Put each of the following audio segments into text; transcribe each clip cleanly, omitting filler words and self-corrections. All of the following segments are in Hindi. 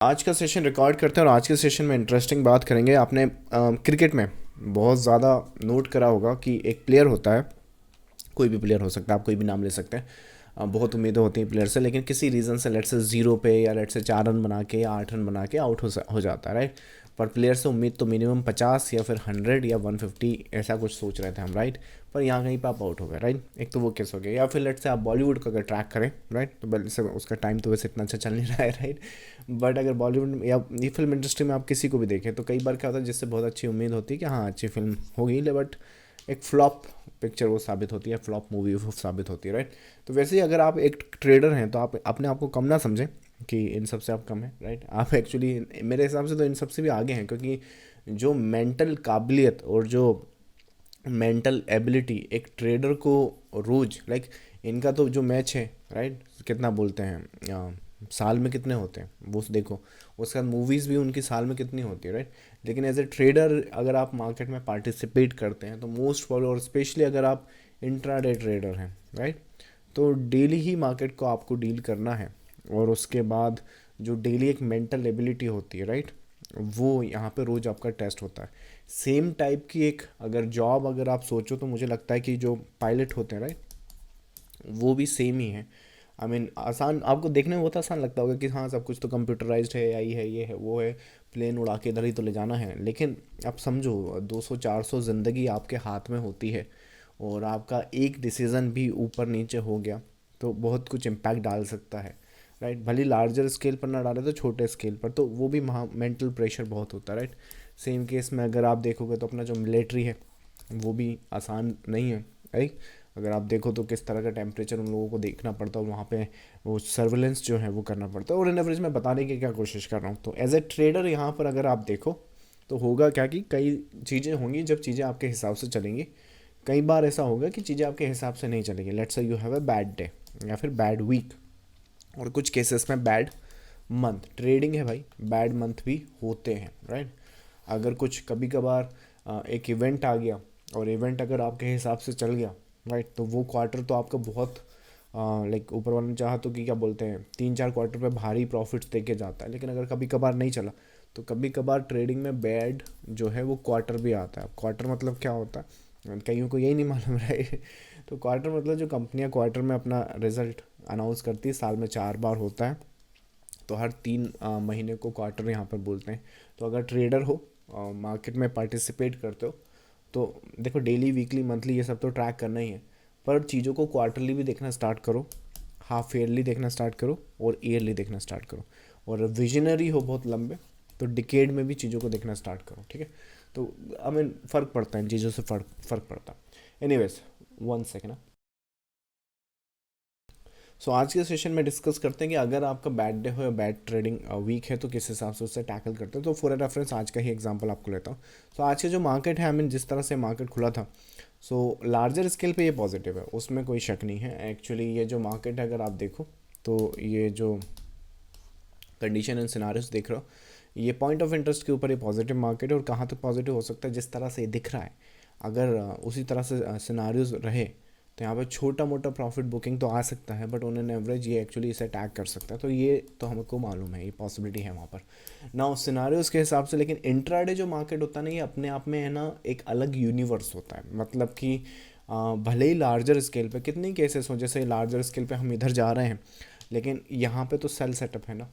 आज का सेशन रिकॉर्ड करते हैं और आज के सेशन में इंटरेस्टिंग बात करेंगे। आपने क्रिकेट में बहुत ज़्यादा नोट करा होगा कि एक प्लेयर होता है, कोई भी प्लेयर हो सकता है, आप कोई भी नाम ले सकते हैं। बहुत उम्मीदें होती हैं प्लेयर से, लेकिन किसी रीज़न से लेट से ज़ीरो पे या लेट से 4 रन बना के या 8 रन बना के आउट हो जाता है, राइट। पर प्लेयर से उम्मीद तो मिनिमम 50 या फिर 100 या 150 ऐसा कुछ सोच रहे थे हम, राइट। पर यहाँ कहीं पर आप आउट हो गए, राइट। एक तो वो केस हो गया। या फिर लेट से आप बॉलीवुड का अगर ट्रैक करें, राइट, तो वैसे उसका टाइम तो वैसे इतना अच्छा चल नहीं रहा है, राइट। बट अगर बॉलीवुड या ये फिल्म इंडस्ट्री में आप किसी को भी देखें तो कई बार क्या होता है, जिससे बहुत अच्छी उम्मीद होती है कि हाँ अच्छी फिल्म होगी, बट एक फ्लॉप पिक्चर वो साबित होती है, फ्लॉप मूवी वो साबित होती है, राइट। तो वैसे ही अगर आप एक ट्रेडर हैं तो आप अपने आप को कम ना समझें कि इन सब से आप कम हैं, राइट। आप एक्चुअली मेरे हिसाब से तो इन सब से भी आगे हैं, क्योंकि जो मेंटल काबिलियत और जो मेंटल एबिलिटी एक ट्रेडर को रोज लाइक इनका तो जो मैच है, राइट, कितना बोलते हैं साल में कितने होते हैं वो देखो। उसके बाद मूवीज़ भी उनकी साल में कितनी होती है, राइट। लेकिन एज ए ट्रेडर अगर आप मार्केट में पार्टिसिपेट करते हैं तो मोस्ट प्रॉब्लम, और स्पेशली अगर आप इंट्राडे ट्रेडर हैं, राइट, तो डेली ही मार्केट को आपको डील करना है। और उसके बाद जो डेली एक मेंटल एबिलिटी होती है, राइट, वो यहाँ पे रोज़ आपका टेस्ट होता है। सेम टाइप की एक अगर जॉब अगर आप सोचो तो मुझे लगता है कि जो पायलट होते हैं, राइट, वो भी सेम ही है। आई मीन आसान आपको देखने में बहुत आसान लगता होगा कि हाँ सब कुछ तो कंप्यूटराइज्ड है, आई है, ये है, वो है, प्लेन उड़ा के इधर ही तो ले जाना है। लेकिन आप समझो 200-400 ज़िंदगी आपके हाथ में होती है, और आपका एक डिसीज़न भी ऊपर नीचे हो गया तो बहुत कुछ इम्पैक्ट डाल सकता है, राइट। भले लार्जर स्केल पर ना डाले तो छोटे स्केल पर तो वो भी मेंटल प्रेशर बहुत होता है, राइट। सेम केस में अगर आप देखोगे तो अपना जो मिलिट्री है वो भी आसान नहीं है, राइट। अगर आप देखो तो किस तरह का टेम्परेचर उन लोगों को देखना पड़ता है, और वहाँ पे वो सर्वेलेंस जो है वो करना पड़ता है। और इन एवरेज में बताने की क्या कोशिश कर रहा हूँ, तो एज ए ट्रेडर यहाँ पर अगर आप देखो तो होगा क्या कि कई चीज़ें होंगी जब चीज़ें आपके हिसाब से चलेंगी। कई बार ऐसा होगा कि चीज़ें आपके हिसाब से नहीं चलेंगी। Let's say you have a bad day या फिर बैड वीक, और कुछ केसेस में बैड मंथ। ट्रेडिंग है भाई, बैड मंथ भी होते हैं, राइट। अगर कुछ कभी कभार एक इवेंट आ गया और इवेंट अगर आपके हिसाब से चल गया, राइट, तो वो क्वार्टर तो आपका बहुत लाइक ऊपर वाले ने चाहा तो कि क्या बोलते हैं 3-4 क्वार्टर पे भारी प्रॉफिट्स दे के जाता है। लेकिन अगर कभी कभार नहीं चला तो कभी कभार ट्रेडिंग में बैड जो है वो क्वार्टर भी आता है। क्वार्टर मतलब क्या होता है, कईयों को यही नहीं मालूम रहा है। तो क्वार्टर मतलब जो कंपनियां क्वार्टर में अपना रिजल्ट अनाउंस करती है, साल में 4 बार होता है, तो हर 3 महीने को क्वार्टर यहाँ पर बोलते हैं। तो अगर ट्रेडर हो, मार्केट में पार्टिसिपेट करते हो, तो देखो डेली वीकली मंथली ये सब तो ट्रैक करना ही है, पर चीज़ों को क्वार्टरली भी देखना स्टार्ट करो, हाफ ईयरली देखना स्टार्ट करो और ईयरली देखना स्टार्ट करो। और विजनरी हो बहुत लंबे तो डिकेड में भी चीज़ों को देखना स्टार्ट करो, ठीक है। तो आई मीन फ़र्क पड़ता है इन चीज़ों से, फ़र्क पड़ता है। Anyways, 1 second. सो आज के सेशन में डिस्कस करते हैं कि अगर आपका बैड डे हो या बैड ट्रेडिंग वीक है तो किस हिसाब से उससे टैकल करते हैं। तो फॉर रेफरेंस आज का ही एग्जांपल आपको लेता हूँ। सो आज के जो मार्केट है, आई मीन जिस तरह से मार्केट खुला था, सो लार्जर स्केल पे ये पॉजिटिव है, उसमें कोई शक नहीं है। एक्चुअली ये जो मार्केट है अगर आप देखो तो ये जो कंडीशन एंड सिनारियोस देख रहे हो, ये पॉइंट ऑफ इंटरेस्ट के ऊपर ये पॉजिटिव मार्केट है। और कहाँ तक पॉजिटिव हो सकता है, जिस तरह से ये दिख रहा है, अगर उसी तरह से सिनारियोस रहे तो यहाँ पे छोटा मोटा प्रॉफिट बुकिंग तो आ सकता है, बट ऑन एन एवरेज ये एक्चुअली इसे अटैक कर सकता है। तो ये तो हमको मालूम है, ये पॉसिबिलिटी है वहाँ पर ना उस सिनारियोस के हिसाब से। लेकिन इंट्राडे जो मार्केट होता है ना, ये अपने आप में है ना एक अलग यूनिवर्स होता है। मतलब कि भले ही लार्जर स्केल पे कितने केसेस हो, जैसे लार्जर स्केल पे हम इधर जा रहे हैं, लेकिन यहाँ पे तो सेल सेटअप है ना,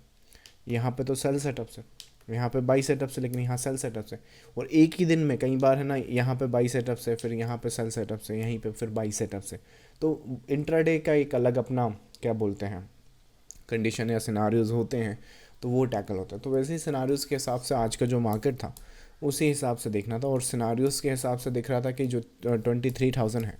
यहाँ पे तो सेल सेटअप से, यहाँ पे बाई सेटअप से, लेकिन यहाँ सेल सेटअप से। और एक ही दिन में कई बार है ना, यहाँ पे बाई सेटअप से, फिर यहाँ पे सेल सेटअप से, यहीं पे फिर बाई सेटअप से। तो इंट्राडे का एक अलग अपना क्या बोलते हैं कंडीशन या सिनारियोज होते हैं, तो वो टैकल होता है। तो वैसे ही सिनारियोज के हिसाब से आज का जो मार्केट था उसी हिसाब से देखना था। और सिनारियोज के हिसाब से दिख रहा था कि जो 23,000 है,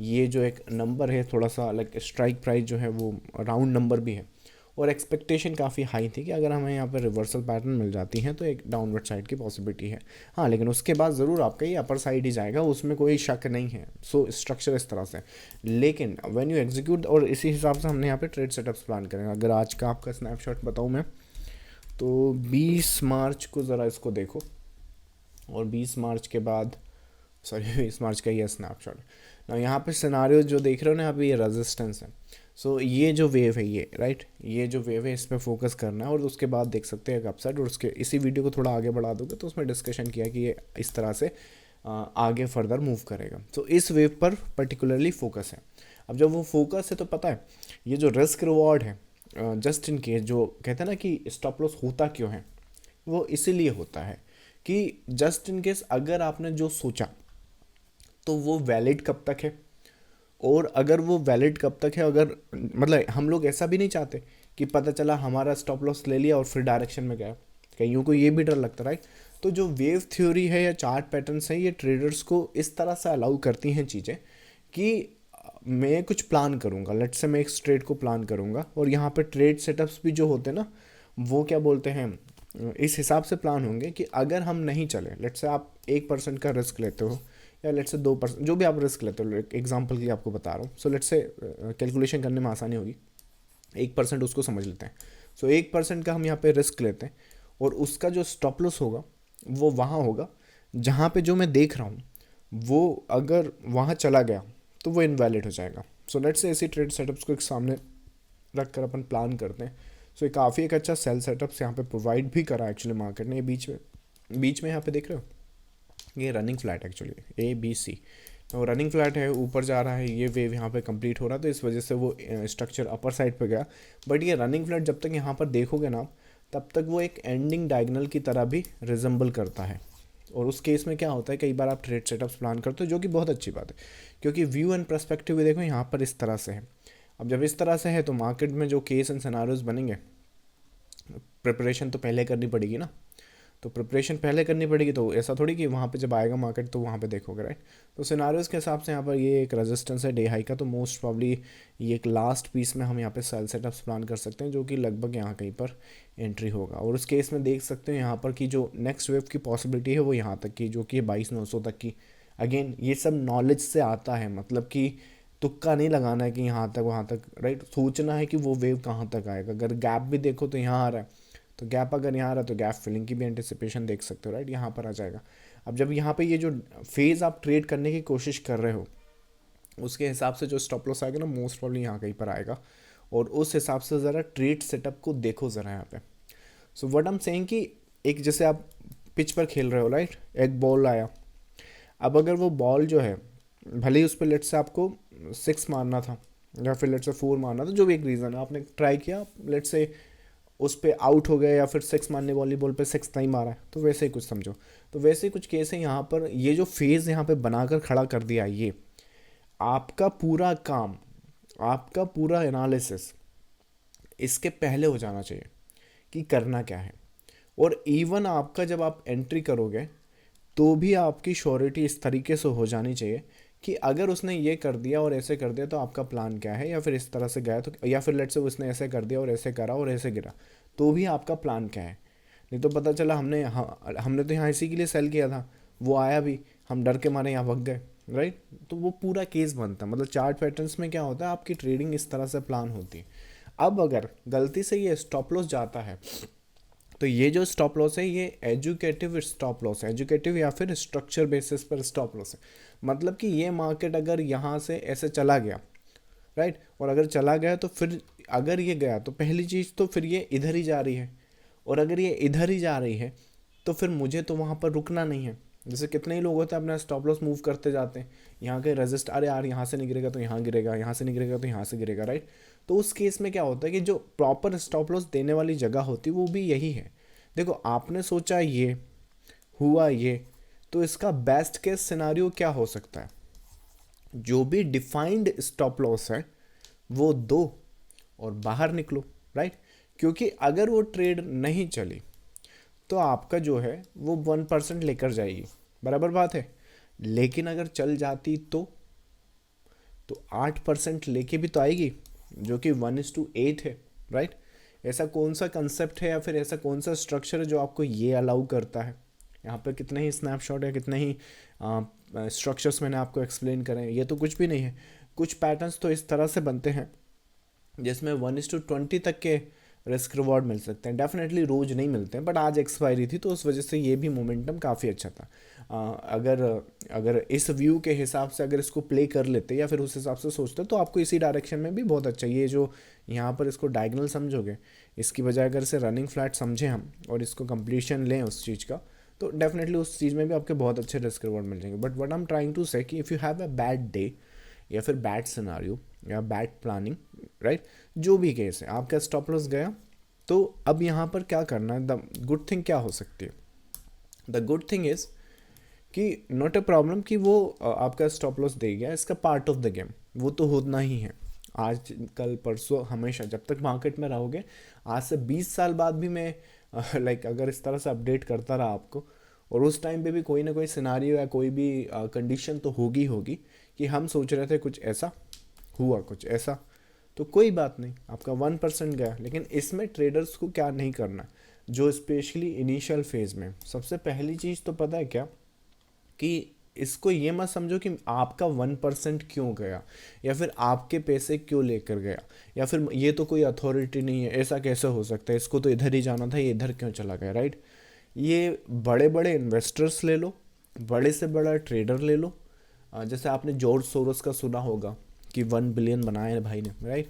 ये जो एक नंबर है थोड़ा सा लाइक स्ट्राइक प्राइस जो है वो राउंड नंबर भी है। और एक्सपेक्टेशन काफ़ी हाई थी कि अगर हमें यहाँ पर रिवर्सल पैटर्न मिल जाती हैं तो एक डाउनवर्ड साइड की पॉसिबिलिटी है। हाँ, लेकिन उसके बाद ज़रूर आपका ये अपर साइड ही जाएगा, उसमें कोई शक नहीं है। सो स्ट्रक्चर इस तरह से। लेकिन व्हेन यू एग्जीक्यूट, और इसी हिसाब से हमने यहाँ पे ट्रेड सेटअप्स प्लान करेंगे। अगर आज का आपका स्नैपशॉट बताऊँ मैं, तो 20 मार्च को ज़रा इसको देखो, और 20 मार्च के बाद, सॉरी 20 मार्च का ही है स्नैपशॉट ना। यहाँ पे सिनारियो जो देख रहे हो ना, अभी ये रेजिस्टेंस है। सो ये जो वेव है ये राइट, ये जो वेव है इस पर फोकस करना है, और उसके बाद देख सकते हैं एक अपसाइड। और उसके इसी वीडियो को थोड़ा आगे बढ़ा दोगे तो उसमें डिस्कशन किया कि ये इस तरह से आगे फर्दर मूव करेगा। तो इस वेव पर पर्टिकुलरली फोकस है। अब जब वो फोकस है तो पता है ये जो रिस्क रिवॉर्ड है, जस्ट इन केस जो कहते हैं ना कि स्टॉप लॉस होता क्यों है, वो इसीलिए होता है कि जस्ट इन केस अगर आपने जो सोचा तो वो वैलिड कब तक है, और अगर वो वैलिड कब तक है, अगर मतलब हम लोग ऐसा भी नहीं चाहते कि पता चला हमारा स्टॉप लॉस ले लिया और फिर डायरेक्शन में गया, कईयों को ये भी डर लगता है राइट। तो जो वेव थ्योरी है या चार्ट पैटर्न्स है, ये ट्रेडर्स को इस तरह से अलाउ करती हैं चीज़ें कि मैं कुछ प्लान करूंगा, लेट्स से मैं एक ट्रेड को प्लान करूंगा, और यहाँ पे ट्रेड सेटअप्स भी जो होते हैं ना, वो क्या बोलते हैं, इस हिसाब से प्लान होंगे कि अगर हम नहीं चले, लेट्स से आप 1% का रिस्क लेते हो, या लेट्स से 2%, जो भी आप रिस्क लेते हो, एग्जाम्पल के लिए आपको बता रहा हूँ। सो लेट्स से कैलकुलेशन करने में आसानी होगी, 1% उसको समझ लेते हैं। सो 1% का हम यहाँ पे रिस्क लेते हैं, और उसका जो स्टॉप लॉस होगा वो वहाँ होगा जहाँ पे जो मैं देख रहा हूँ वो अगर वहाँ चला गया तो वो इनवैलिड हो जाएगा। सो लेट्स से ऐसी ट्रेड सेटअप्स को एक सामने रख कर अपन प्लान करते हैं। सो ये काफ़ी एक अच्छा सेल सेटअप्स यहाँ पे प्रोवाइड भी करा एक्चुअली मार्केट ने। ये बीच में यहाँ पे देख रहे हो, ये रनिंग फ्लैट एक्चुअली ABC, तो रनिंग फ्लैट है, ऊपर जा रहा है, ये वेव यहाँ पे कंप्लीट हो रहा है, तो इस वजह से वो स्ट्रक्चर अपर साइड पे गया। बट ये रनिंग फ्लैट जब तक यहाँ पर देखोगे ना आप, तब तक वो एक एंडिंग डायगोनल की तरह भी रिजेंबल करता है। और उस केस में क्या होता है, कई बार आप ट्रेड सेटअप्स प्लान करते हो, जो कि बहुत अच्छी बात है, क्योंकि व्यू एंड पर्सपेक्टिव भी देखो यहाँ पर इस तरह से है। अब जब इस तरह से है तो मार्केट में जो केस एंड सिनारियोज बनेंगे, प्रिपरेशन तो पहले करनी पड़ेगी ना। तो प्रिपरेशन पहले करनी पड़ेगी, तो ऐसा थोड़ी कि वहाँ पे जब आएगा मार्केट तो वहाँ पे देखोगे राइट। तो सिनारियोज़ के हिसाब से यहाँ पर ये एक रेजिस्टेंस है डे हाई का, तो मोस्ट प्रॉब्ली ये एक लास्ट पीस में हम यहाँ पे सेल सेटअप्स प्लान कर सकते हैं, जो कि लगभग यहाँ कहीं पर एंट्री होगा। और उस केस में देख सकते हैं यहाँ पर कि जो नेक्स्ट वेव की पॉसिबिलिटी है वो यहाँ तक की, जो कि 22,900 तक की। अगेन ये सब नॉलेज से आता है, मतलब कि तुक्का नहीं लगाना है कि यहाँ तक वहाँ तक राइट, सोचना है कि वो वेव कहाँ तक आएगा। अगर गैप भी देखो तो यहाँ आ रहा है, तो गैप अगर यहाँ आ रहा है तो गैप फिलिंग की भी एंटिसिपेशन देख सकते हो राइट, यहाँ पर आ जाएगा। अब जब यहाँ पे ये जो फेज़ आप ट्रेड करने की कोशिश कर रहे हो, उसके हिसाब से जो स्टॉप लॉस आएगा ना, मोस्ट प्रॉब्ली यहाँ कहीं पर आएगा। और उस हिसाब से ज़रा ट्रेड सेटअप को देखो ज़रा यहाँ पे। So what I am saying कि एक जैसे आप पिच पर खेल रहे हो राइट, एक बॉल आया, अब अगर वो बॉल जो है, भले ही उस पर लेट से आपको 6 मारना था या फिर लेट से 4 मारना था, जो भी एक रीज़न है, आपने ट्राई किया, लेट से उस पर आउट हो गए, या फिर 6 मारने वाली बॉल पे 6 नहीं मारा है, तो वैसे ही कुछ समझो। तो वैसे ही कुछ केस है यहाँ पर। ये जो फेज़ यहाँ पे बनाकर खड़ा कर दिया, ये आपका पूरा काम, आपका पूरा एनालिसिस इसके पहले हो जाना चाहिए कि करना क्या है। और इवन आपका जब आप एंट्री करोगे तो भी आपकी श्योरिटी इस तरीके से हो जानी चाहिए कि अगर उसने ये कर दिया और ऐसे कर दिया तो आपका प्लान क्या है, या फिर इस तरह से गया तो, या फिर लेट से उसने ऐसे कर दिया और ऐसे करा और ऐसे गिरा, तो भी आपका प्लान क्या है। नहीं तो पता चला हमने तो यहाँ इसी के लिए सेल किया था, वो आया भी, हम डर के मारे यहाँ भग गए राइट। तो वो पूरा केस बनता है। मतलब चार्ट पैटर्न्स में क्या होता है, आपकी ट्रेडिंग इस तरह से प्लान होती है। अब अगर गलती से ये स्टॉप लॉस जाता है, तो ये जो स्टॉप लॉस है ये एजुकेटिव स्टॉप लॉस है, एजुकेटिव या फिर स्ट्रक्चर बेसिस पर स्टॉप लॉस है। मतलब कि ये मार्केट अगर यहाँ से ऐसे चला गया राइट, और अगर चला गया तो फिर अगर ये गया तो पहली चीज़ तो फिर ये इधर ही जा रही है, और अगर ये इधर ही जा रही है तो फिर मुझे तो वहाँ पर रुकना नहीं है। जैसे कितने ही लोग होते हैं अपना स्टॉप लॉस मूव करते जाते हैं, यहाँ के रजिस्ट, अरे यार यहाँ से नहीं गिरेगा तो यहाँ गिरेगा, यहाँ से नहीं गिरेगा तो यहाँ से गिरेगा राइट। तो उस केस में क्या होता है कि जो प्रॉपर स्टॉप लॉस देने वाली जगह होती है वो भी यही है। देखो आपने सोचा ये हुआ ये, तो इसका बेस्ट केस सिनारियो क्या हो सकता है, जो भी डिफाइंड स्टॉप लॉस है वो दो और बाहर निकलो राइट। क्योंकि अगर वो ट्रेड नहीं चली तो आपका जो है वो 1% लेकर जाएगी, बराबर बात है। लेकिन अगर चल जाती तो 8% लेके भी तो आएगी, जो कि 1:8 है राइट। ऐसा कौन सा कंसेप्ट है या फिर ऐसा कौन सा स्ट्रक्चर है जो आपको ये अलाउ करता है। यहाँ पर कितने ही स्नैपशॉट या कितने ही स्ट्रक्चर्स मैंने आपको एक्सप्लेन करें, ये तो कुछ भी नहीं है। कुछ पैटर्न्स तो इस तरह से बनते हैं जिसमें 1:20 तक के रिस्क रिवॉर्ड मिल सकते हैं। डेफिनेटली रोज़ नहीं मिलते हैं, बट आज एक्सपायरी थी तो उस वजह से ये भी मोमेंटम काफ़ी अच्छा था। अगर अगर इस व्यू के हिसाब से अगर इसको प्ले कर लेते या फिर उस हिसाब से सोचते तो आपको इसी डायरेक्शन में भी बहुत अच्छा, ये जो यहाँ पर इसको डायगनल समझोगे, इसकी बजाय अगर इसे रनिंग फ्लैट समझें हम और इसको कंप्लीशन लें उस चीज़ का, तो डेफिनेटली उस चीज़ में भी आपके बहुत अच्छे रिस्क रिवॉर्ड मिल जाएंगे। But what I am trying to say कि if you have a bad day या फिर बैड सिनारियो या बैड प्लानिंग, राइट, जो भी केस है, आपका स्टॉप लॉस गया, तो अब यहाँ पर क्या करना है, द गुड थिंग क्या हो सकती है? द गुड थिंग इज़ कि नॉट अ प्रॉब्लम कि वो आपका स्टॉप लॉस दे गया, इसका पार्ट ऑफ द गेम, वो तो होना ही है। आज कल परसों हमेशा जब तक मार्केट में रहोगे, आज से 20 साल बाद भी मैं लाइक अगर इस तरह से अपडेट करता रहा आपको, और उस टाइम पे भी कोई ना कोई सिनारियो या कोई भी कंडीशन तो होगी होगी कि हम सोच रहे थे कुछ ऐसा, हुआ कुछ ऐसा, तो कोई बात नहीं, आपका 1% गया। लेकिन इसमें ट्रेडर्स को क्या नहीं करना, जो स्पेशली इनिशियल फेज़ में, सबसे पहली चीज़ तो पता है क्या, कि इसको ये मत समझो कि आपका 1% क्यों गया या फिर आपके पैसे क्यों लेकर गया, या फिर ये तो कोई अथॉरिटी नहीं है, ऐसा कैसे हो सकता है, इसको तो इधर ही जाना था, ये इधर क्यों चला गया, राइट। ये बड़े बड़े इन्वेस्टर्स ले लो, बड़े से बड़ा ट्रेडर ले लो, जैसे आपने जॉर्ज सोरोस का सुना होगा कि 1 बिलियन बनाए हैं भाई ने, राइट,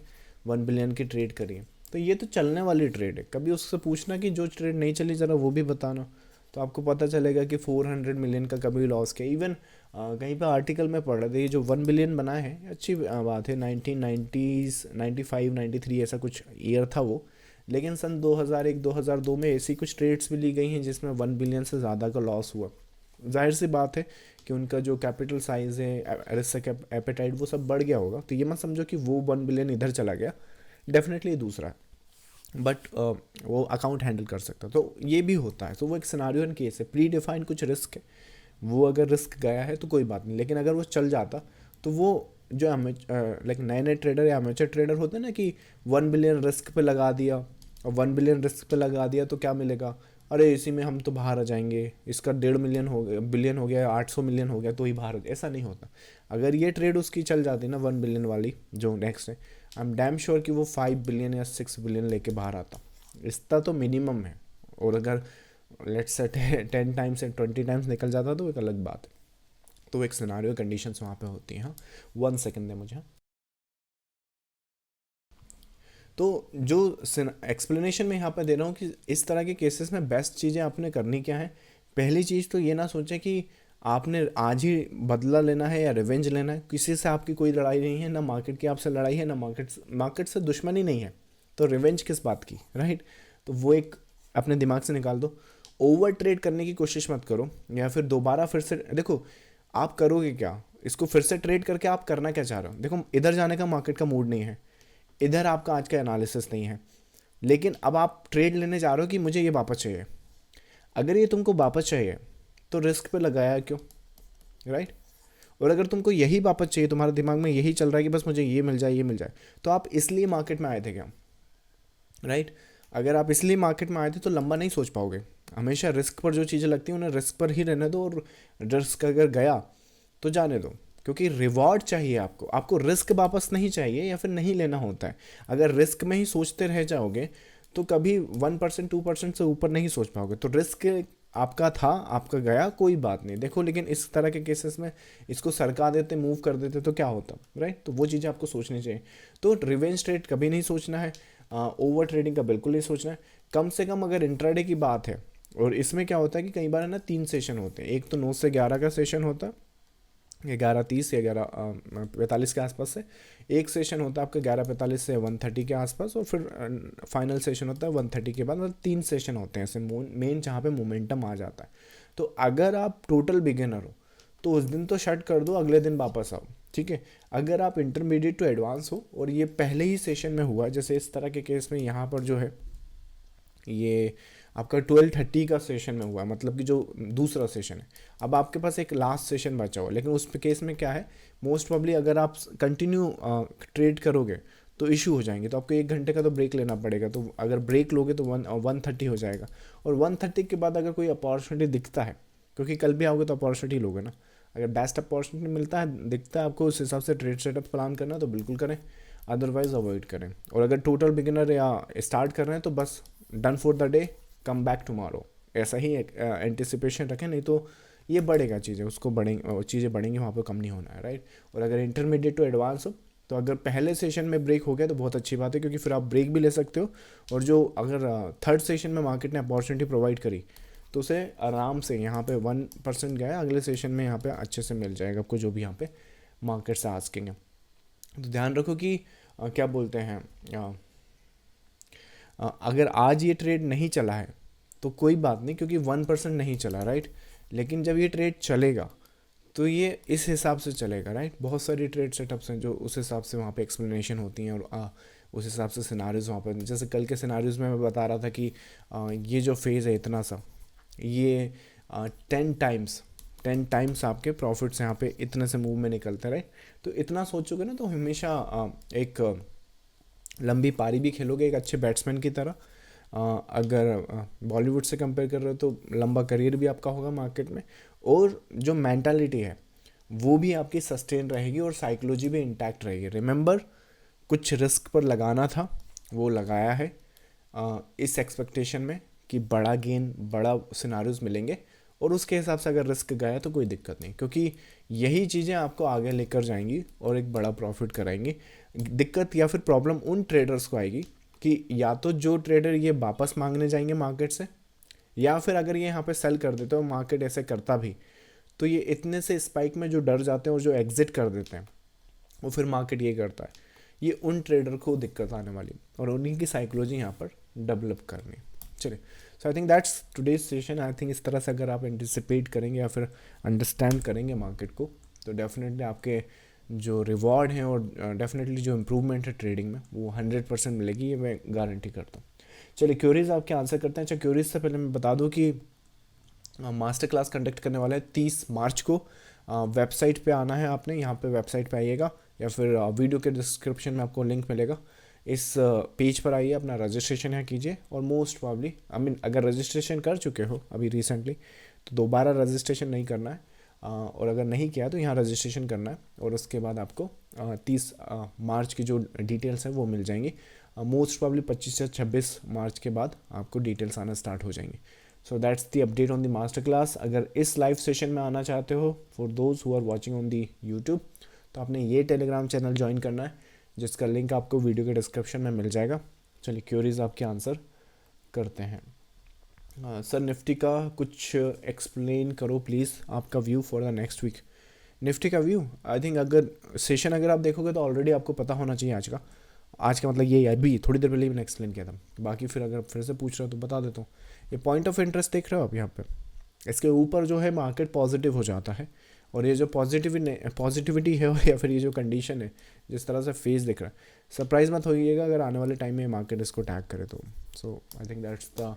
1 बिलियन की ट्रेड करी है, तो ये तो चलने वाली ट्रेड है। कभी उससे पूछना कि जो ट्रेड नहीं चली ज़रा वो भी बताना, तो आपको पता चलेगा कि 400 मिलियन का कभी लॉस किया। इवन कहीं पर आर्टिकल में पढ़ रहे थे, ये जो 1 बिलियन बना है अच्छी बात है, 1990s 95 93 ऐसा कुछ ईयर था वो, लेकिन सन 2001 2002 में ऐसी कुछ ट्रेड्स भी ली गई हैं जिसमें 1 बिलियन से ज़्यादा का लॉस हुआ। जाहिर सी बात है कि उनका जो कैपिटल साइज़ है, रिस्क एपेटाइट, वो सब बढ़ गया होगा, तो ये मत समझो कि वो 1 बिलियन इधर चला गया, डेफिनेटली दूसरा है, बट वो अकाउंट हैंडल कर सकता, तो ये भी होता है। तो वो एक सिनारियो एंड केस है, प्री डिफाइंड कुछ रिस्क है, वो अगर रिस्क गया है तो कोई बात नहीं, लेकिन अगर वो चल जाता तो वो जो लाइक नए नए ट्रेडर या अमेचर ट्रेडर होते हैं ना, कि 1 बिलियन रिस्क पे लगा दिया, और 1 बिलियन रिस्क पे लगा दिया तो क्या मिलेगा, अरे इसी में हम तो बाहर आ जाएंगे, इसका 1.5 मिलियन हो गया, बिलियन हो गया, 800 मिलियन हो गया तो ही बाहर, ऐसा नहीं होता। अगर ये ट्रेड उसकी चल जाती ना 1 बिलियन वाली जो नेक्स्ट है, आई एम डैम श्योर कि वो 5 बिलियन या 6 बिलियन लेके बाहर आता, इसका तो मिनिमम है। और अगर लेट्स से 10 टाइम्स या 20 टाइम्स निकल जाता तो एक अलग बात है। तो एक सिनारियो कंडीशंस वहाँ पे होती हैं। हाँ, 1 सेकेंड दे मुझे। तो जो एक्सप्लेनेशन मैं यहाँ पे दे रहा हूँ कि इस तरह के केसेस में बेस्ट चीज़ें आपने करनी क्या है, पहली चीज़ तो ये ना सोचें कि आपने आज ही बदला लेना है या रिवेंज लेना है, किसी से आपकी कोई लड़ाई नहीं है, ना मार्केट की आपसे लड़ाई है, ना मार्केट से दुश्मनी नहीं है, तो रिवेंज किस बात की, राइट। तो वो एक अपने दिमाग से निकाल दो। ओवर ट्रेड करने की कोशिश मत करो, या फिर दोबारा फिर से देखो आप करोगे क्या, इसको फिर से ट्रेड करके आप करना क्या चाह रहे हो। देखो इधर जाने का मार्केट का मूड नहीं है, इधर आपका आज का एनालिसिस नहीं है, लेकिन अब आप ट्रेड लेने जा रहे हो कि मुझे ये वापस चाहिए। अगर ये तुमको वापस चाहिए तो रिस्क पे लगाया क्यों, राइट। और अगर तुमको यही वापस चाहिए, तुम्हारे दिमाग में यही चल रहा है कि बस मुझे ये मिल जाए ये मिल जाए, तो आप इसलिए मार्केट में आए थे क्या, राइट। अगर आप इसलिए मार्केट में आए थे तो लंबा नहीं सोच पाओगे। हमेशा रिस्क पर जो चीज़ें लगती हैं उन्हें रिस्क पर ही रहने दो, और रिस्क अगर गया तो जाने दो, क्योंकि रिवॉर्ड चाहिए आपको, आपको रिस्क वापस नहीं चाहिए या फिर नहीं लेना होता है। अगर रिस्क में ही सोचते रह जाओगे तो कभी 1% 2% से ऊपर नहीं सोच पाओगे। तो रिस्क आपका था, आपका गया, कोई बात नहीं। देखो लेकिन इस तरह के केसेस में इसको सरका देते, मूव कर देते तो क्या होता, राइट। तो वो चीज़ें आपको सोचनी चाहिए। तो रिवेंज ट्रेड कभी नहीं सोचना है, ओवर ट्रेडिंग का बिल्कुल नहीं सोचना है। कम से कम अगर इंट्राडे की बात है, और इसमें क्या होता है कि कई बार है ना 3 सेशन होते हैं, एक तो 9 से 11 का सेशन होता है, 11:30 या 11:45 के आसपास से, एक सेशन होता है आपका 11:45 से 1:30 के आसपास, और फिर फाइनल सेशन होता है 1:30 के बाद। मतलब 3 सेशन होते हैं ऐसे मेन, जहाँ पे मोमेंटम आ जाता है। तो अगर आप टोटल बिगिनर हो तो उस दिन तो शट कर दो, अगले दिन वापस आओ, ठीक है। अगर आप इंटरमीडिएट टू एडवांस हो और ये पहले ही सेशन में हुआ, जैसे इस तरह के केस में यहाँ पर जो है ये आपका 12:30 का सेशन में हुआ, मतलब कि जो दूसरा सेशन है, अब आपके पास एक लास्ट सेशन बचा हुआ। लेकिन उस केस में क्या है, मोस्ट प्रॉब्ली अगर आप कंटिन्यू ट्रेड करोगे तो इशू हो जाएंगे, तो आपको 1 घंटे का तो ब्रेक लेना पड़ेगा। तो अगर ब्रेक लोगे तो 1:30 हो जाएगा, और 1:30 के बाद अगर कोई अपॉर्चुनिटी दिखता है, क्योंकि कल भी आओगे तो अपॉर्चुनिटी लोगे ना, अगर बेस्ट अपॉर्चुनिटी मिलता है, दिखता है आपको, उस हिसाब से ट्रेड सेटअप प्लान करना तो बिल्कुल करें। अदरवाइज अवॉइड करें। और अगर टोटल बिगिनर या स्टार्ट कर रहे हैं तो बस done for the day, come back tomorrow, ऐसा ही एंटिसिपेशन रखें, नहीं तो ये बढ़ेगा चीज़ें, उसको बढ़ेंगे, चीज़ें बढ़ेंगी, वहाँ पे कम नहीं होना है, राइट। और अगर इंटरमीडिएट टू एडवांस हो तो अगर पहले सेशन में ब्रेक हो गया तो बहुत अच्छी बात है, क्योंकि फिर आप ब्रेक भी ले सकते हो। और जो अगर थर्ड सेशन में मार्केट ने अपॉर्चुनिटी प्रोवाइड करी तो उसे आराम से यहाँ पे 1% गया, अगले सेशन में यहाँ पे अच्छे से मिल जाएगा आपको जो भी यहाँ पे मार्केट से आस्किंग है। तो ध्यान रखो कि क्या बोलते हैं, अगर आज ये ट्रेड नहीं चला है तो कोई बात नहीं, क्योंकि 1% नहीं चला, राइट। लेकिन जब ये ट्रेड चलेगा तो ये इस हिसाब से चलेगा, राइट। बहुत सारी ट्रेड सेटअप्स हैं जो उस हिसाब से वहाँ पे एक्सप्लेनेशन होती हैं, और उस हिसाब से सिनारियोज वहाँ पे, जैसे कल के सिनारियोज में मैं बता रहा था कि ये जो फेज़ है इतना सा, ये 10 टाइम्स आपके प्रॉफिट्स यहाँ पे इतने से मूव में निकलते, राइट। तो इतना सोचोगे ना तो हमेशा एक लंबी पारी भी खेलोगे, एक अच्छे बैट्समैन की तरह। अगर बॉलीवुड से कंपेयर कर रहे हो तो लंबा करियर भी आपका होगा मार्केट में, और जो मेंटालिटी है वो भी आपकी सस्टेन रहेगी, और साइकोलॉजी भी इंटैक्ट रहेगी। रिमेंबर, कुछ रिस्क पर लगाना था, वो लगाया है इस एक्सपेक्टेशन में कि बड़ा गेन, बड़ा सिनारियोज मिलेंगे, और उसके हिसाब से अगर रिस्क गया तो कोई दिक्कत नहीं, क्योंकि यही चीज़ें आपको आगे लेकर जाएंगी और एक बड़ा प्रॉफिट कराएंगी। दिक्कत या फिर प्रॉब्लम उन ट्रेडर्स को आएगी कि या तो जो ट्रेडर ये वापस मांगने जाएंगे मार्केट से, या फिर अगर ये यहाँ पे सेल कर देते हो, मार्केट ऐसे करता भी, तो ये इतने से स्पाइक में जो डर जाते हैं और जो एग्जिट कर देते हैं, वो फिर मार्केट ये करता है। ये उन ट्रेडर को दिक्कत आने वाली, और उन्हीं की साइकोलॉजी यहाँ पर डेवलप करनी। चलिए, so I think that's today's session. I think इस तरह से अगर आप एंटिसिपेट करेंगे या फिर अंडरस्टैंड करेंगे मार्केट को, तो डेफिनेटली आपके जो रिवॉर्ड हैं और डेफिनेटली जो इम्प्रूवमेंट है ट्रेडिंग में, वो 100% मिलेगी, ये मैं गारंटी करता हूँ। चलिए, क्यूरीज आपके आंसर करते हैं। अच्छा, क्यूरीज से पहले मैं बता दूँ कि मास्टर क्लास कंडक्ट करने वाला है 30 मार्च को। वेबसाइट पे आना है आपने, यहाँ पे वेबसाइट पे आइएगा, या फिर वीडियो के डिस्क्रिप्शन में आपको लिंक मिलेगा, इस पेज पर आइए, अपना रजिस्ट्रेशन यहाँ कीजिए। और मोस्ट प्रॉब्ली अगर रजिस्ट्रेशन कर चुके हो अभी रिसेंटली तो दोबारा रजिस्ट्रेशन नहीं करना है, और अगर नहीं किया तो यहाँ रजिस्ट्रेशन करना है, और उसके बाद आपको 30 मार्च की जो डिटेल्स हैं वो मिल जाएंगी। मोस्ट प्रॉब्ली 25 या 26 मार्च के बाद आपको डिटेल्स आना स्टार्ट हो जाएंगी। So that's the update on the master class. अगर इस लाइव सेशन में आना चाहते हो, for those who are watching on the YouTube, तो आपने ये टेलीग्राम चैनल ज्वाइन करना है, जिसका लिंक आपको वीडियो के डिस्क्रिप्शन में मिल जाएगा। चलिए, क्यूरीज आपके आंसर करते हैं। सर, निफ्टी का कुछ एक्सप्लेन करो प्लीज़, आपका view for the next week. Nifty का व्यू, आई थिंक अगर सेशन अगर आप देखोगे तो ऑलरेडी आपको पता होना चाहिए आज का मतलब ये अभी थोड़ी देर पहले मैंने एक्सप्लेन किया था। बाकी फिर अगर फिर से पूछ रहे हो तो बता देता हूँ। ये पॉइंट ऑफ इंटरेस्ट देख रहे हो आप यहाँ पे, इसके ऊपर जो है मार्केट पॉजिटिव हो जाता है, और ये जो पॉजिटिविटी है या फिर ये जो कंडीशन है, जिस तरह से फेस दिख रहा है, सरप्राइज मत होइएगा अगर आने वाले टाइम में मार्केट इसको टैग करे तो। So I think that's the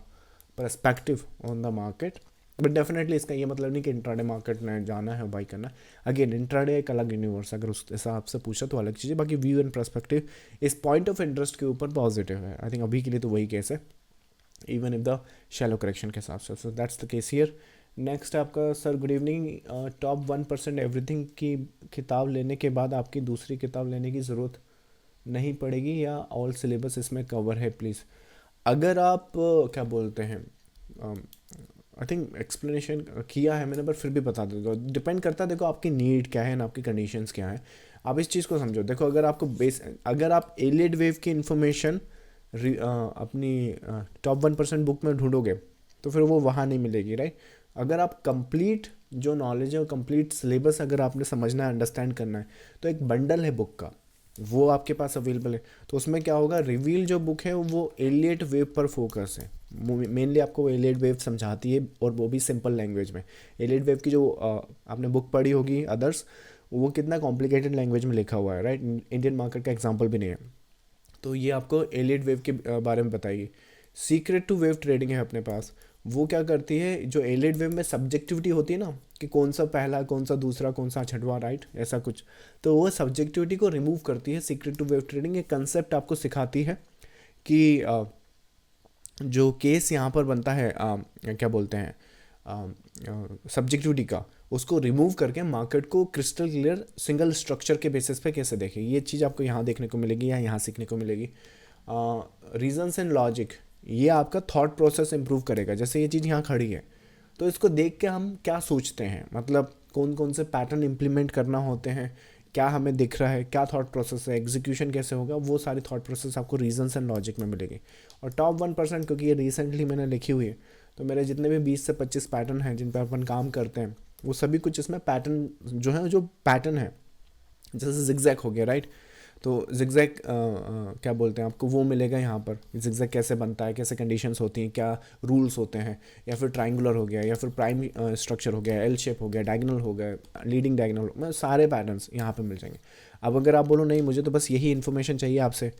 perspective on the market. But definitely इसका ये मतलब नहीं कि इंट्राडे मार्केट में जाना है और बाई करना है। अगेन, इंट्राडे एक अलग यूनिवर्स, अगर उस हिसाब से पूछा तो अलग चीज़ है। बाकी व्यू एंड पर्सपेक्टिव इस पॉइंट ऑफ इंटरेस्ट के ऊपर पॉजिटिव है। आई थिंक अभी के लिए तो वही केस है, even if the shallow correction के हिसाब से। So that's the case here. Next आपका, sir good evening, top 1% everything की किताब लेने के बाद आपकी दूसरी किताब लेने की ज़रूरत नहीं पड़ेगी, या ऑल सिलेबस इसमें कवर है प्लीज़। अगर आप क्या बोलते हैं, आई थिंक एक्सप्लेनेशन किया है मैंने, पर फिर भी बता देता हूँ। डिपेंड करता है, देखो आपकी नीड क्या है ना आपकी कंडीशंस क्या है। आप इस चीज़ को समझो। देखो, अगर आप एलियट वेव की इन्फॉर्मेशन अपनी टॉप 1% बुक में ढूंढोगे तो फिर वो वहाँ नहीं मिलेगी, राइट। अगर आप कंप्लीट जो नॉलेज है और कंप्लीट सिलेबस अगर आपने समझना है, अंडरस्टैंड करना है, तो एक बंडल है बुक का, वो आपके पास अवेलेबल है। तो उसमें क्या होगा, रिवील जो बुक है वो एलियट वेव पर फोकस है, मेनली आपको वो एलियट वेव समझाती है, और वो भी सिंपल लैंग्वेज में। एलियट वेव की जो आपने बुक पढ़ी होगी अदर्स, वो कितना कॉम्प्लिकेटेड लैंग्वेज में लिखा हुआ है, राइट। इंडियन मार्केट का एग्जाम्पल भी नहीं है, तो ये आपको एलियट वेव के बारे में बताएगी। सीक्रेट टू वेव ट्रेडिंग है अपने पास, वो क्या करती है, जो एलियट वेव में सब्जेक्टिविटी होती है ना, कि कौन सा पहला, कौन सा दूसरा, कौन सा छठवां, राइट, ऐसा कुछ, तो वो सब्जेक्टिविटी को रिमूव करती है। सीक्रेट टू वेव ट्रेडिंग ये कंसेप्ट आपको सिखाती है कि जो केस यहाँ पर बनता है, क्या बोलते हैं, सब्जेक्टिविटी का, उसको रिमूव करके मार्केट को क्रिस्टल क्लियर सिंगल स्ट्रक्चर के बेसिस पे कैसे देखें, ये चीज़ आपको यहाँ देखने को मिलेगी या यहाँ सीखने को मिलेगी। रीजंस एंड लॉजिक, ये आपका थॉट प्रोसेस इंप्रूव करेगा। जैसे ये चीज़ यहाँ खड़ी है तो इसको देख के हम क्या सोचते हैं, मतलब कौन कौन से पैटर्न इम्प्लीमेंट करना होते हैं, क्या हमें दिख रहा है, क्या थॉट प्रोसेस है, एग्जीक्यूशन कैसे होगा, वो सारी थॉट प्रोसेस आपको रीजंस एंड लॉजिक में मिलेगी। और टॉप 1%, क्योंकि ये रिसेंटली मैंने लिखी हुई है, तो मेरे जितने भी 20 से 25 पैटर्न हैं जिन पर अपन काम करते हैं, वो सभी कुछ इसमें पैटर्न जो है, जो पैटर्न है, जैसे जिगजैग हो गया, राइट। तो जिगजैग क्या बोलते हैं आपको, वो मिलेगा यहाँ पर। जिगजैग कैसे बनता है, कैसे कंडीशंस होती हैं, क्या रूल्स होते हैं, या फिर ट्राइंगुलर हो गया, या फिर प्राइम स्ट्रक्चर हो गया, एल शेप हो गया, डायगोनल हो गया, लीडिंग डायगोनल, मतलब सारे पैटर्न्स यहाँ पे मिल जाएंगे। अब अगर आप बोलो नहीं मुझे तो बस यही इन्फॉर्मेशन चाहिए आपसे,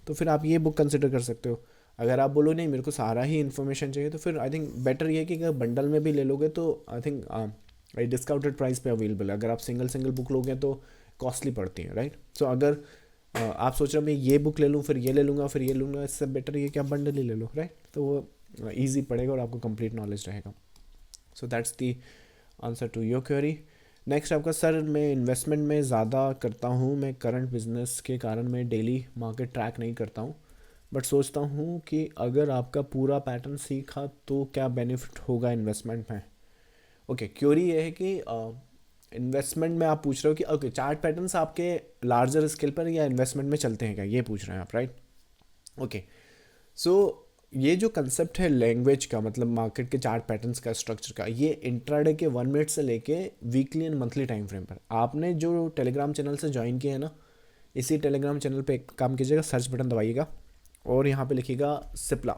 तो फिर आप ये बुक कंसिडर कर सकते हो। अगर आप बोलो नहीं मेरे को सारा ही इन्फॉर्मेशन चाहिए, तो फिर आई थिंक बेटर ये कि अगर बंडल में भी ले लोगे तो आई थिंक डिस्काउंटेड प्राइस पे अवेलेबल है। अगर आप सिंगल सिंगल बुक लोगे तो कॉस्टली पड़ती है, राइट। सो अगर आप सोच रहे हो मैं ये बुक ले लूँ फिर ये ले लूँगा फिर ये लूँगा, इससे बेटर ये कि आप बंडल ही ले लो, राइट। तो वो ईजी पड़ेगा और आपको कंप्लीट नॉलेज रहेगा। So that's the answer to your query. Next आपका, सर मैं इन्वेस्टमेंट में ज़्यादा करता हूँ, मैं करंट बिजनेस के कारण मैं डेली मार्केट ट्रैक नहीं करता हूँ, बट सोचता हूँ कि अगर आपका पूरा पैटर्न सीखा तो क्या बेनिफिट होगा इन्वेस्टमेंट में। ओके, क्वेरी ये है कि इन्वेस्टमेंट में आप पूछ रहे हो कि ओके चार्ट पैटर्न्स आपके लार्जर स्केल पर या इन्वेस्टमेंट में चलते हैं क्या, ये पूछ रहे हैं आप, राइट। ओके, सो ये जो कंसेप्ट है लैंग्वेज का, मतलब मार्केट के चार्ट पैटर्न्स का, स्ट्रक्चर का, ये इंट्राडे के 1 मिनट से लेके weekly and monthly time frame पर आपने जो टेलीग्राम चैनल से ज्वाइन किया है ना, इसी टेलीग्राम चैनल पे एक काम कीजिएगा, सर्च बटन दबाइएगा और यहाँ पे लिखिएगा सिप्ला,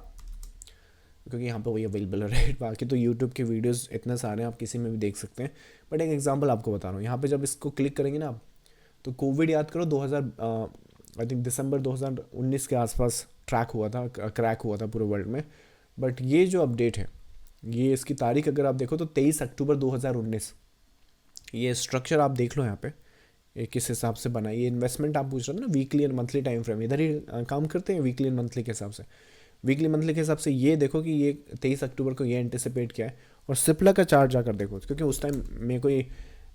क्योंकि यहाँ पे वही अवेलेबल है, राइट। बाकी तो यूट्यूब के वीडियोस इतने सारे हैं, आप किसी में भी देख सकते हैं, बट एक एग्जांपल आपको बता रहा हूँ। यहाँ पे जब इसको क्लिक करेंगे ना आप, तो कोविड याद करो 2000 आई थिंक दिसंबर 2019 के आसपास क्रैक हुआ था पूरे वर्ल्ड में। बट ये जो अपडेट है, ये इसकी तारीख अगर आप देखो तो 23 अक्टूबर 2019। ये स्ट्रक्चर आप देख लो यहाँ पे, ये किस हिसाब से बना है। ये इन्वेस्टमेंट आप पूछ रहे हो ना, weekly and monthly time frame, इधर ही काम करते हैं वीकली एंड मंथली के हिसाब से। वीकली मंथली के हिसाब से ये देखो कि ये 23 अक्टूबर को ये एंटिसिपेट किया है, और सिप्ला का चार्ट जाकर देखो, क्योंकि उस टाइम मेरे कोई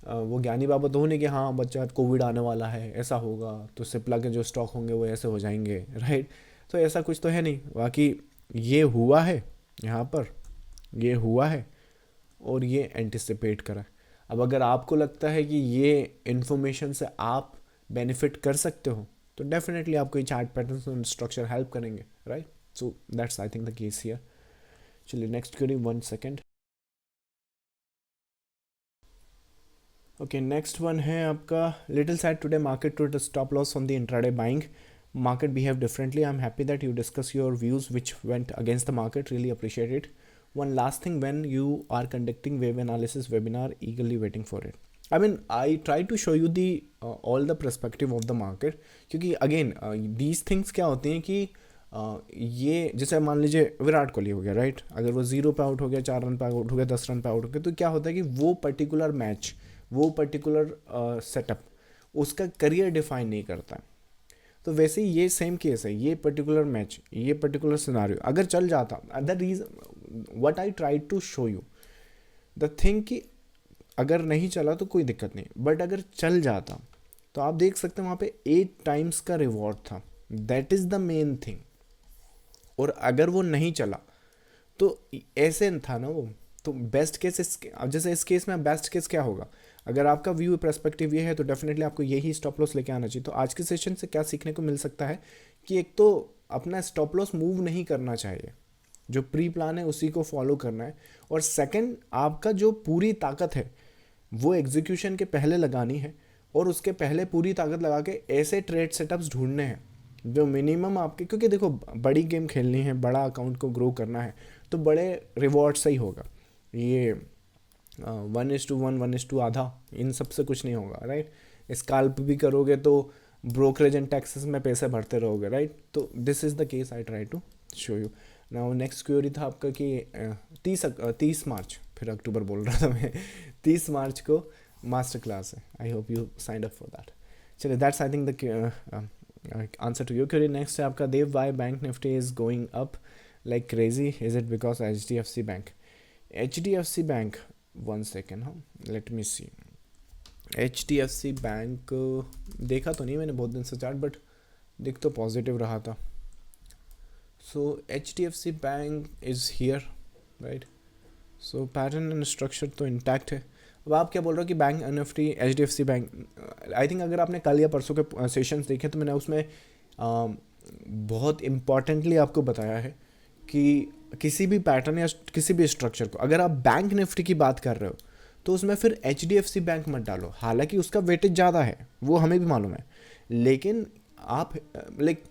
वो ज्ञानी बाबा तो हो नहीं कि हाँ बच्चा कोविड आने वाला है ऐसा होगा तो सिप्ला के जो स्टॉक होंगे वो ऐसे हो जाएंगे, राइट। तो ऐसा कुछ तो है नहीं, बाकी ये हुआ है, यहाँ पर ये हुआ है और ये एंटिसिपेट करा है। अब अगर आपको लगता है कि ये इन्फॉर्मेशन से आप बेनिफिट कर सकते हो तो डेफिनेटली आपको ये चार्ट पैटर्न स्ट्रक्चर हेल्प करेंगे, right. So that's I think the case here. चलिए next query, 1 second. Okay, next one है आपका, little sad today market to stop loss on the intraday buying, market behave differently. I'm happy that you discuss your views which went against the market, really appreciate it. One last thing, when you are conducting wave analysis webinar, eagerly waiting for it. I mean, I try to show you the all the perspective of the market, क्योंकि again these things क्या होते हैं कि ये जैसे मान लीजिए विराट कोहली हो गया, राइट। अगर वो 0 पे आउट हो गया, 4 रन पे आउट हो गया, 10 रन पे आउट हो गया, तो क्या होता है कि वो पर्टिकुलर मैच, वो पर्टिकुलर सेटअप उसका करियर डिफाइन नहीं करता है। तो वैसे ही ये सेम केस है, ये पर्टिकुलर मैच, ये पर्टिकुलर सिनारियो अगर चल जाता, the reason what I try to show you the thing कि अगर नहीं चला तो कोई दिक्कत नहीं, बट अगर चल जाता तो आप देख सकते हैं वहाँ पे 8 टाइम्स का रिवॉर्ड था, that is the main thing. और अगर वो नहीं चला तो ऐसे था ना वो, तो बेस्ट केस अब जैसे इस केस में बेस्ट केस क्या होगा, अगर आपका व्यू पर्सपेक्टिव ये है तो डेफिनेटली आपको यही स्टॉप लॉस लेके आना चाहिए। तो आज के सेशन से क्या सीखने को मिल सकता है कि एक तो अपना स्टॉप लॉस मूव नहीं करना चाहिए, जो प्री प्लान है उसी को फॉलो करना है, और सेकंड आपका जो पूरी ताकत है वो एग्जीक्यूशन के पहले लगानी है, और उसके पहले पूरी ताकत लगा के ऐसे ट्रेड सेटअप्स ढूंढने हैं जो मिनिमम आपके, क्योंकि देखो बड़ी गेम खेलनी है, बड़ा अकाउंट को ग्रो करना है, तो बड़े रिवॉर्ड से ही होगा। ये 1:1, 1:2 आधा, इन सब से कुछ नहीं होगा, राइट। स्काल्प भी करोगे तो ब्रोकरेज एंड टैक्सेस में पैसे भरते रहोगे, राइट। तो this is the case I try to show you. Now next query था आपका कि 30 मार्च, फिर अक्टूबर बोल रहा था मैं, 30 मार्च को मास्टर क्लास है, I hope you signed up for that. चलिए that's I think the answer to your query. Next है आपका, Dev Y bank Nifty is going up like crazy, is it because HDFC bank. H D F C bank, one second, हाँ, let me see. H D F C bank देखा तो नहीं मैंने बहुत दिन से चार्ट, बट दिख तो पॉजिटिव रहा था। So H D F C bank is here, right. So pattern and structure तो इंटैक्ट है। अब आप क्या बोल रहे हो कि bank N F T H D F C bank, I think अगर आपने कल या परसों के सेशंस देखे तो मैंने उसमें बहुत इम्पॉर्टेंटली आपको बताया है कि किसी भी पैटर्न या किसी भी स्ट्रक्चर को अगर आप बैंक निफ्टी की बात कर रहे हो तो उसमें फिर H D F C bank मत डालो। हालांकि उसका वेटेज ज़्यादा है, वो हमें भी मालूम है, लेकिन आप लाइक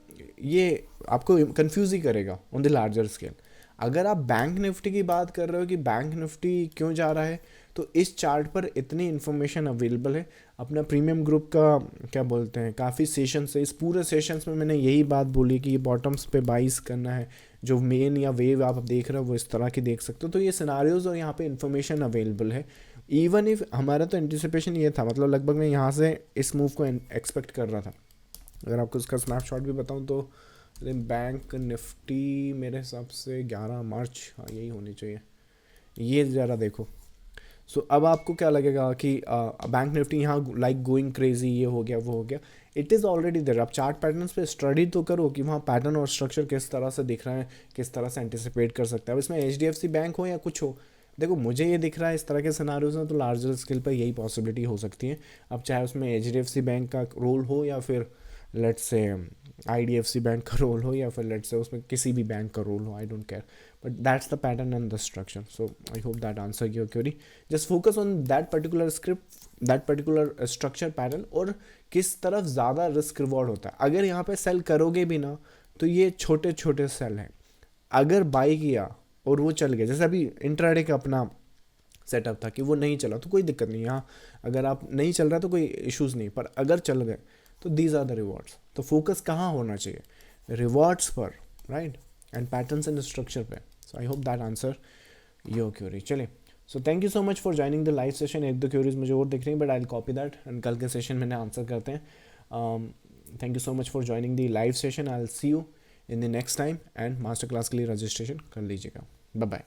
ये आपको कंफ्यूज ही करेगा ऑन द लार्जर स्केल। अगर आप बैंक निफ्टी की बात कर रहे हो कि बैंक निफ्टी क्यों जा रहा है, तो इस चार्ट पर इतनी इन्फॉर्मेशन अवेलेबल है। अपना प्रीमियम ग्रुप का क्या बोलते हैं, काफ़ी सेशन से, इस पूरे सेशंस में मैंने यही बात बोली कि ये बॉटम्स पे बाइस करना है। जो मेन या वेव आप देख रहे हो वो इस तरह की देख सकते हो। तो ये सिनारियोज और यहाँ पे इन्फॉर्मेशन अवेलेबल है। इवन इफ हमारा तो एंटिसिपेशन ये था, मतलब लगभग मैं यहाँ से इस मूव को एक्सपेक्ट कर रहा था। अगर आपको इसका स्नैपशॉट भी बताऊँ तो बैंक निफ्टी मेरे हिसाब से 11 मार्च, हाँ यही होनी चाहिए, ये ज़रा देखो। सो अब आपको क्या लगेगा कि बैंक निफ्टी यहाँ लाइक गोइंग क्रेजी, ये हो गया वो हो गया। It is already there. आप चार्ट पैटर्न्स पे स्टडी तो करो कि वहाँ पैटर्न और स्ट्रक्चर किस तरह से दिख रहा है, किस तरह से एंटिसिपेट कर सकते हैं। अब इसमें H D F C bank हो या कुछ हो, देखो मुझे ये दिख रहा है इस तरह के सिनारियोज में तो लार्जर स्केल पर यही पॉसिबिलिटी हो सकती है। अब चाहे उसमें H D F C bank का रोल हो या फिर let's say I D F C bank का रोल हो या फिर लेट्स से उसमें किसी भी बैंक का रोल हो, I don't care, but that's the pattern and the structure. So I hope that answered your query. Just focus on that particular script, that particular structure pattern, और किस तरफ ज़्यादा रिस्क रिवॉर्ड होता है। अगर यहाँ पे सेल करोगे भी ना तो ये छोटे छोटे सेल हैं। अगर बाई किया और वो चल गया, जैसे अभी इंट्राडे का अपना सेटअप था कि वो नहीं चला तो कोई दिक्कत नहीं। यहाँ अगर आप नहीं चल रहा तो कोई इश्यूज़ नहीं, पर अगर चल गए तो दीज आर द रिवॉर्ड्स। तो फोकस कहाँ होना चाहिए, रिवॉर्ड्स पर, right, and patterns and structure पे। So I hope that answer your query. चलिए, so thank you so much for joining the live session. एक दो क्यूरीज मुझे और दिख रही हैं but I will copy that and कल के सेशन में आंसर करते हैं। Thank you so much for joining the live session. I will see you in the next time, and master class के लिए रजिस्ट्रेशन कर लीजिएगा। Bye bye.